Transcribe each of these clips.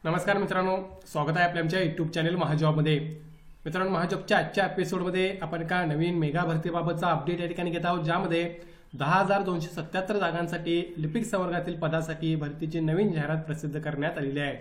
नमस्कार मित्रांनो, स्वागत आहे आपल्या आमच्या यूट्यूब चॅनल महाजॉबमध्ये। मित्रांनो, महाजॉबच्या आजच्या एपिसोडमध्ये आपण एका नवीन मेगा भरतीबाबतचा अपडेट या ठिकाणी घेत आहोत, ज्यामध्ये 10,277 जागांसाठी लिपिक संवर्गातील पदासाठी भरतीची नवीन जाहिरात प्रसिद्ध करण्यात आलेली आहे।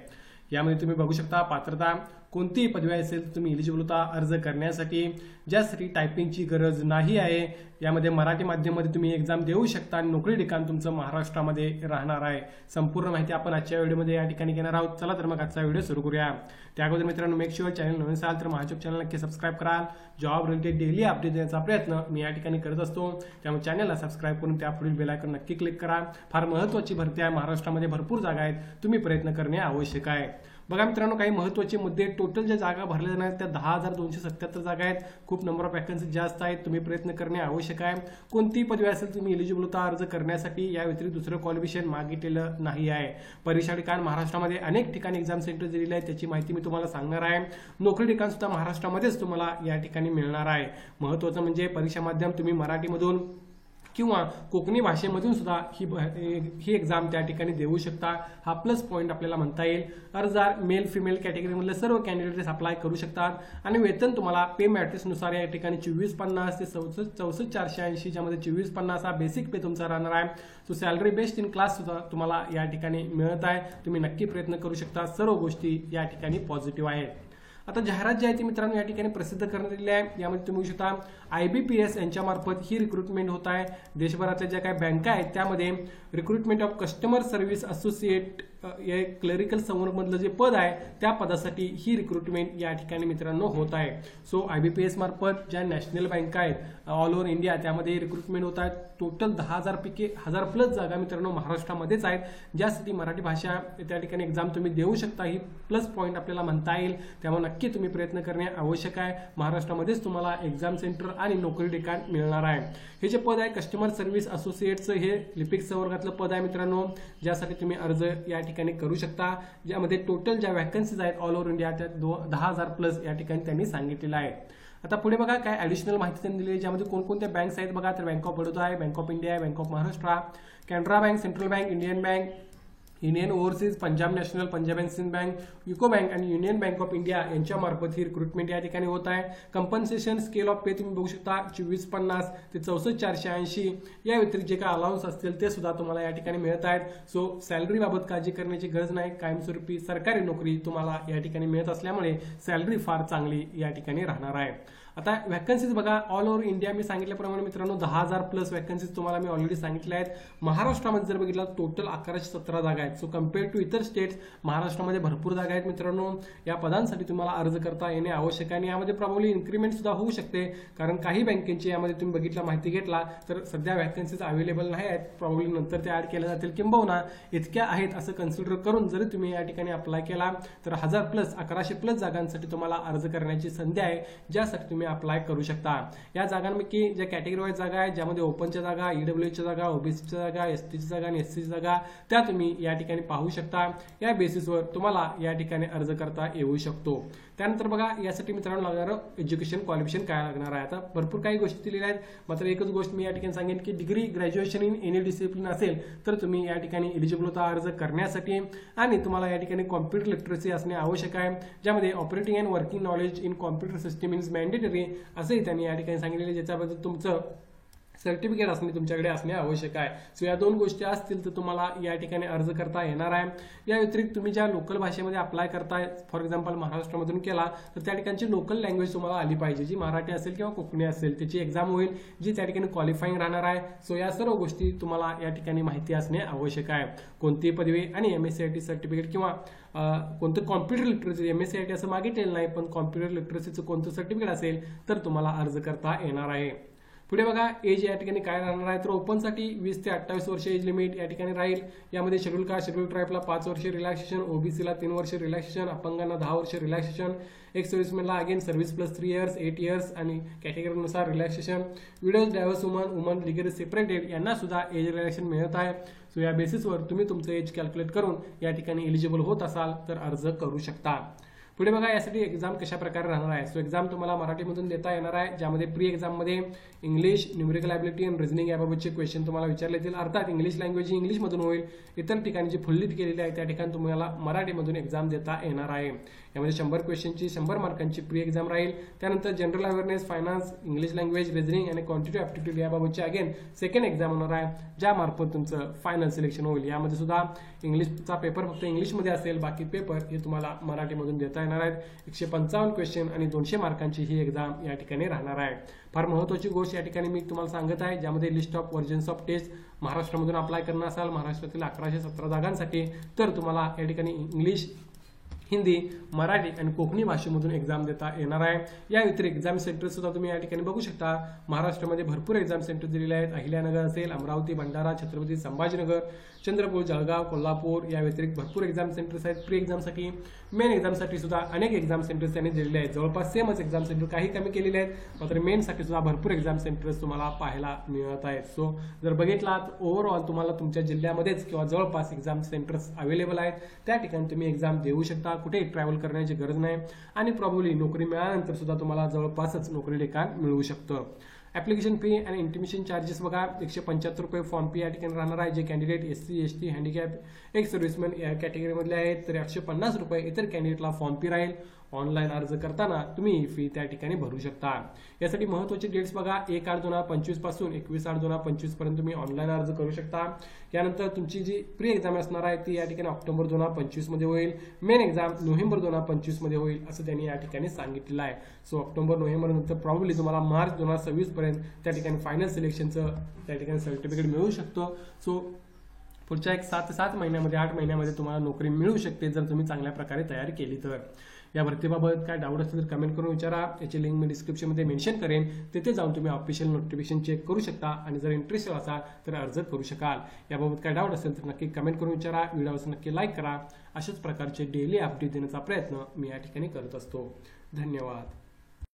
यामध्ये तुम्ही बघू शकता पात्रता कोणतीही पदवी असेल तुम्ही एलिजिबल होता अर्ज करण्यासाठी, ज्यासाठी टायपिंगची गरज नाही आहे। यामध्ये मराठी माध्यमामध्ये तुम्ही एक्झाम देऊ शकता आणि नोकरी ठिकाण तुमचं महाराष्ट्रामध्ये राहणार आहे। संपूर्ण माहिती आपण आजच्या व्हिडिओमध्ये या ठिकाणी घेणार आहोत। चला तर मग आजचा व्हिडिओ सुरू करूया। त्या अगोदर मित्रांनो, मेक शुअर चॅनल नवीन असाल तर महाजॉब चॅनल नक्की सबस्क्राईब कराल। जॉब रिलेटेड डेली अपडेट देण्याचा प्रयत्न मी या ठिकाणी करत असतो, त्यामुळे चॅनलला सबस्क्राईब करून त्या पुढील बेल आयकॉन नक्की क्लिक करा। फार महत्त्वाची भरती आहे, महाराष्ट्रामध्ये भरपूर जागा आहेत, तुम्ही प्रयत्न करणे आवश्यक आहे। बघा मित्रांनो, काही महत्त्वाचे मुद्दे, टोटल ज्या जागा भरल्या जाणार आहेत त्या 10,277 जागा आहेत। खूप नंबर ऑफ वॅकन्सी जास्त आहेत, तुम्ही प्रयत्न करणे आवश्यक आहे। कोणती पदवी असेल तुम्ही एलिजिबल होता अर्ज करण्यासाठी, या व्यतिरिक्त दुसरं क्वालिफिकेशन मागितलेलं नाही आहे। परीक्षा ठिकाण महाराष्ट्रामध्ये अनेक ठिकाणी एक्झाम सेंटर दिलेले आहेत, त्याची माहिती मी तुम्हाला सांगणार आहे। नोकरी ठिकाण सुद्धा महाराष्ट्रामध्येच तुम्हाला या ठिकाणी मिळणार आहे। महत्त्वाचं म्हणजे परीक्षा माध्यम तुम्ही मराठीमधून किंवा कोकणी भाषेमधून सुद्धा ही एक्झाम त्या ठिकाणी देऊ शकता। हा प्लस पॉईंट आपल्याला म्हणता येईल। अर्जदार मेल फिमेल कॅटेगरीमधले सर्व कॅन्डिडेट्स अप्लाय करू शकतात आणि वेतन तुम्हाला पे मॅट्रिक्सनुसार या ठिकाणी 2450 ते 64,480, ज्यामध्ये 2450 हा बेसिक पे तुमचा राहणार आहे। So salary based in class सुद्धा तुम्हाला या ठिकाणी मिळत आहे, तुम्ही नक्की प्रयत्न करू शकता। सर्व गोष्टी या ठिकाणी पॉझिटिव्ह आहेत। आता जाहिरात जी आहे ती मित्रांनो या ठिकाणी प्रसिद्ध करण्यात आलेली आहे। यामध्ये तुम्ही बघू शकता IBPS यांच्यामार्फत ही रिक्रुटमेंट होत आहे। देशभरातल्या ज्या काही बँका आहेत त्यामध्ये recruitment of customer service associate या क्लरिकल संवर्गमधलं जे पद आहे त्या पदासाठी ही रिक्रुटमेंट या ठिकाणी मित्रांनो होत आहे। सो IBPS मार्फत ज्या नॅशनल बँका आहेत ऑल ओव्हर इंडिया त्यामध्ये रिक्रुटमेंट होत आहेत। टोटल 10,000 पैकी 1000 प्लस जागा मित्रांनो महाराष्ट्रामध्येच आहेत, ज्यासाठी मराठी भाषा त्या ठिकाणी एक्झाम तुम्ही देऊ शकता। ही प्लस पॉईंट आपल्याला म्हणता येईल, त्यामुळे नक्की तुम्ही प्रयत्न करणे आवश्यक आहे। महाराष्ट्रामध्येच तुम्हाला एक्झाम सेंटर आणि नोकरी ठिकाण मिळणार आहे। हे जे पद आहे कस्टमर सर्व्हिस असोसिएटचं, हे लिपिक संवर्गातलं पद आहे मित्रांनो, ज्यासाठी तुम्ही अर्ज या ठिकाणी करू शकता। ज्यामध्ये टोटल ज्या वॅकन्सीज आहेत ऑल ओव्हर इंडिया त्या 10,000 प्लस या ठिकाणी त्यांनी सांगितलेलं आहे। आता पुढे बघा काय ॲडिशनल माहिती त्यांनी दिली आहे, ज्यामध्ये कोणकोणत्या बँक्स आहेत बघा, तर बँक ऑफ बडोदा आहे, बँक ऑफ इंडिया आहे, bank of Maharashtra, Canara bank, central bank, Indian bank, Indian overseas, Punjab national, Punjab and Sindh bank, UCO bank आणि युनियन बँक ऑफ इंडिया यांच्यामार्फत ही रिक्रुटमेंट या ठिकाणी होत आहे। कंपन्सेशन स्केल ऑफ पे तुम्ही बघू शकता 2450 ते 64,480, या व्यतिरिक्त जे काय अलाउन्स असतील ते सुद्धा तुम्हाला या ठिकाणी मिळत आहेत। सो सॅलरी बाबत काळजी करण्याची गरज नाही, कायमस्वरूपी सरकारी नोकरी तुम्हाला या ठिकाणी मिळत असल्यामुळे सॅलरी फार चांगली या ठिकाणी राहणार आहे। आता वॅकन्सीज बघा, ऑल ओव्हर इंडिया मी सांगितल्याप्रमाणे मित्रांनो 10,000 प्लस वॅकन्सीज तुम्हाला मी ऑलरेडी सांगितल्या आहेत। महाराष्ट्रामध्ये जर बघितलं टोटल 1117 जागा आहेत। सो कम्पेअर टू इतर स्टेट्स महाराष्ट्रामध्ये भरपूर जागा आहेत मित्रांनो। या पदांसाठी तुम्हाला अर्ज करता येणे आवश्यक आहे आणि यामध्ये प्रॉब्ली इन्क्रीमेंट सुद्धा होऊ शकते, कारण काही बँकेची यामध्ये तुम्ही बघितला माहिती घेतला तर सध्या वॅकन्सीज अवेलेबल नाही आहेत, प्रॉब्ली नंतर त्या ऍड केल्या जातील, किंबहुना इतक्या आहेत असं कन्सिडर करून जरी तुम्ही या ठिकाणी अप्लाय केला तर 1000 प्लस 1100 प्लस जागांसाठी तुम्हाला अर्ज करण्याची संधी आहे, ज्यासाठी तुम्ही अप्लाय करू शकता। या जागांपैकी ज्या कॅटेगरी वाईज जागा आहेत, ज्यामध्ये ओपनच्या जागा, ईडब्ल्यूच्या जागा, ओबीसीच्या जागा, एसटीची जागा आणि एससीची जागा, त्या तुम्ही या ठिकाणी पाहू शकता। या बेसिसवर तुम्हाला या ठिकाणी अर्ज करता येऊ शकतो। त्यानंतर बघा, यासाठी मित्रांनो लागणारं एज्युकेशन क्वालिफिकेशन काय लागणार आहे। आता भरपूर काही गोष्टी दिलेल्या आहेत, मात्र एकच गोष्ट मी या ठिकाणी सांगेन की degree graduation in any discipline असेल तर तुम्ही या ठिकाणी एलिजिबल होता अर्ज करण्यासाठी, आणि तुम्हाला या ठिकाणी कॉम्प्युटर लिटरसी असणे आवश्यक आहे, ज्यामध्ये operating and working knowledge in computer system is mandatory असंही त्यांनी या ठिकाणी सांगितलेले, ज्याच्याबद्दल तुमचं सर्टिफिकेट असणे तुमच्याकडे असणे आवश्यक आहे। सो या दोन गोष्टी असतील तर तुम्हाला या ठिकाणी अर्ज करता येणार आहे। या व्यतिरिक्त तुम्ही ज्या लोकल भाषेमध्ये अप्लाय करताय, फॉर एक्झाम्पल महाराष्ट्रामधून केला तर त्या ठिकाणची लोकल लँग्वेज तुम्हाला आली पाहिजे, जी मराठी असेल किंवा कोकणी असेल, त्याची एक्झाम होईल जी त्या ठिकाणी क्वालिफाईंग राहणार आहे। सो या सर्व गोष्टी तुम्हाला या ठिकाणी माहिती असणे आवश्यक आहे। कोणतीही पदवी आणि MSCIT सर्टिफिकेट किंवा कोणतं कॉम्प्युटर लिटरसी, MSCIT असं मागितलेलं नाही, पण कॉम्प्युटर लिटरसीचं कोणतं सर्टिफिकेट असेल तर तुम्हाला अर्ज करता येणार आहे। पुढे बघा, एज या ठिकाणी काय राहणार आहे, तर ओपनसाठी 20 ते 28 वर्ष एज लिमिट या ठिकाणी राहील। यामध्ये शेड्यूल कास्ट, शेड्यूल ट्राईबला 5 वर्ष रिलॅक्सेशन, ओबीसीला 3 वर्ष रिलॅक्सेशन, अपंगांना 10 वर्ष रिलॅक्सेशन, एक्स सर्व्हिसमॅनला again service plus 3 years 8 years आणि कॅटेगरीनुसार relaxation, widows, divorce women legally separated यांना सुद्धा एज रिलॅक्सेशन मिळत आहे। सो या बेसिसवर तुम्ही तुमचं एज कॅल्क्युलेट करून या ठिकाणी एलिजिबल होत असाल तर अर्ज करू शकता। पुढे बघा, यासाठी एक्झाम कशा प्रकारे राहणार आहे. सो एक्झाम तुम्हाला मराठीमधून देता येणार आहे, ज्यामध्ये प्री एक्झाममध्ये इंग्लिश, न्यूमेरिकल ॲबिलिटी आणि रिझनिंग याबाबतचे क्वेश्चन तुम्हाला विचारले जातील. अर्थात इंग्लिश लँग्वेज ही इंग्लिशमधून होईल. इतर ठिकाणी जी फुल्ली केलेली आहे त्या ठिकाणी तुम्हाला मराठीमधून एक्झाम देता येणार आहे. यामध्ये 100 क्वेश्चनची 100 मार्कांची प्री एक्झाम राहील. त्यानंतर general awareness, finance, English language, reasoning आणि क्वांटिटेटिव्ह ॲप्टिट्यूड याबाबतचे अगेन सेकंड एक्झाम होणार आहे, ज्यामार्फत तुमचं फायनल सिलेक्शन होईल. यामध्ये सुद्धा इंग्लिशचा पेपर फक्त इंग्लिशमध्ये असेल, बाकी पेपर हे तुम्हाला मराठीमधून देता येणार आहेत. 155 क्वेश्चन आणि 200 मार्कांची ही एक्झाम या ठिकाणी राहणार आहे. फार महत्त्वाची गोष्ट या ठिकाणी मी तुम्हाला सांगत आहे, ज्यामध्ये list of versions of test महाराष्ट्रामधून अप्लाय करणार असाल महाराष्ट्रातील 1117 जागांसाठी, तर तुम्हाला या ठिकाणी इंग्लिश, हिंदी, मराठी आणि कोकणी भाषेमधून एक्झाम देता येणार आहे. या व्यतिरिक्त एक्झाम सेंटर सुद्धा तुम्ही या ठिकाणी बघू शकता. महाराष्ट्रामध्ये भरपूर एक्झाम सेंटर दिलेले आहेत. अहिल्यानगर असेल, अमरावती, भंडारा, छत्रपती संभाजीनगर, चंद्रपूर, जळगाव, कोल्हापूर या व्यतिरिक्त भरपूर एक्झाम सेंटर्स आहेत. प्री एक्झामसाठी, मेन एक्झामसाठी सुद्धा अनेक एक्झाम सेंटर्स त्यांनी दिलेले आहेत. जवळपास सेमच एक्झाम सेंटर, काही कमी केलेले आहेत, मात्र मेनसाठी सुद्धा भरपूर एक्झाम सेंटर्स तुम्हाला पाहायला मिळत आहेत. सो जर बघितलात ओव्हरऑल तुम्हाला तुमच्या जिल्ह्यामध्येच किंवा जवळपास एक्झाम सेंटर्स अवेलेबल आहेत, त्या ठिकाणी तुम्ही एक्झाम देऊ शकता. कुठेही ट्रॅव्हल करण्याची गरज नाही आणि प्रॉब्ली नोकरी मिळाल्यानंतर सुद्धा तुम्हाला जवळपासच नोकरी ठिकाण मिळू शकतं. ॲप्लिकेशन फी आणि इंटिमेशन चार्जेस बघा, 175 रुपये फॉर्म फी या ठिकाणी राहणार आहे. जे कॅन्डिडेट SC, ST, हँडिकॅप, एक सर्व्हिसमॅन या कॅटेगरीमधले आहेत, तर 850 रुपये इतर कॅन्डिडेटला फॉर्म फी राहील. ऑनलाईन अर्ज करताना तुम्ही ही फी त्या ठिकाणी भरू शकता. यासाठी महत्त्वाचे डेट्स बघा, 1/8/2025 पासून 21/8/2025 पर्यंत तुम्ही ऑनलाईन अर्ज करू शकता. यानंतर तुमची जी प्री एक्झाम असणार आहे ती या ठिकाणी ऑक्टोबर 2025 मध्ये होईल. मेन एक्झाम नोव्हेंबर 2025 मध्ये होईल असं त्यांनी या ठिकाणी सांगितलेलं आहे. सो ऑक्टोबर नोव्हेंबर नंतर प्रॉब्ली तुम्हाला मार्च 2026 पर्यंत त्या ठिकाणी फायनल सिलेक्शनचं त्या ठिकाणी सर्टिफिकेट मिळू शकतो. सो पुढच्या 7 ते 7 महिन्यामध्ये 8 महिन्यामध्ये तुम्हाला नोकरी मिळू शकते जर तुम्ही चांगल्या प्रकारे तयारी केली तर. या भरतीबाबत काय डाऊट असेल तर कमेंट करून विचारा. याची लिंक मी डिस्क्रिप्शनमध्ये मेन्शन करेन. तिथे जाऊन तुम्ही ऑफिशियल नोटिफिकेशन चेक करू शकता आणि जर इंटरेस्टेड असाल तर अर्ज करू शकाल. याबाबत काय डाऊट असेल तर नक्की कमेंट करून विचारा. व्हिडिओवर नक्की लाईक करा. अशाच प्रकारचे डेली अपडेट देण्याचा प्रयत्न मी या ठिकाणी करत असतो. धन्यवाद.